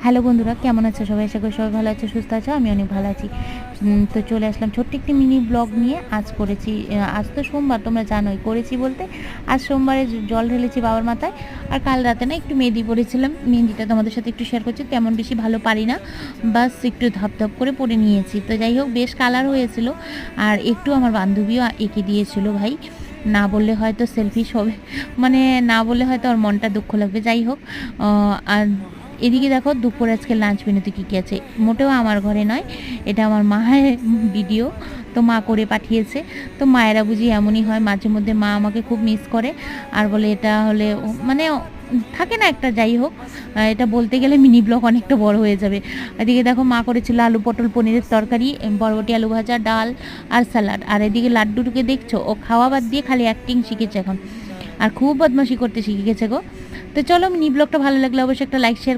Hello বন্ধুরা, কেমন আছো সবাই? আশা করি সবাই ভালো আছো, সুস্থ আছো। আমি অনেক ভালো আছি। তো চলে আসলাম ছোট্ট একটি মিনি ব্লগ নিয়ে। আজ করেছি, আজ তো সোমবার, তোমরা জানোই। করেছি বলতে আজ সোমবারে জল ঢেলেছি বাবার মাথায়। আর কাল রাতে না একটু মেহেদি পড়েছিলাম, মেহেদিটা তোমাদের সাথে একটু শেয়ার করছি। তেমন বেশি ভালো পারি না, বাস একটু ধপধপ করে পরে নিয়েছি। তো যাই হোক, বেশ কালার হয়েছিল। আর একটু আমার বান্ধবীও এঁকে দিয়েছিল ভাই। না বললে হয়তো সেলফিশ হবে, মানে না বললে হয়তো ওর মনটা দুঃখ লাগবে। যাই হোক, আর এদিকে দেখো দুপুর আজকে লাঞ্চ মেনুতে কী কী আছে। মোটেও আমার ঘরে নয়, এটা আমার মায়ের ভিডিও, তো মা করে পাঠিয়েছে। তো মায়েরা বুঝি এমনই হয়, মাঝে মধ্যে মা আমাকে খুব মিস করে আর বলে এটা হলে মানে থাকে না একটা। যাই হোক, এটা বলতে গেলে মিনি ব্লগ অনেকটা বড় হয়ে যাবে। এদিকে দেখো মা করেছিল আলু পটল পনিরের তরকারি, বরবটি আলু ভাজা, ডাল আর স্যালাড। আর এদিকে লাড্ডুটুকে দেখছো, ও খাওয়া বাদ দিয়ে খালি অ্যাক্টিং শিখেছে এখন, আর খুব বদমাশি করতে শিখে গেছে গো। তো চলো, মিনি ব্লগটা ভালো লাগলে অবশ্যই একটা লাইক শেয়ার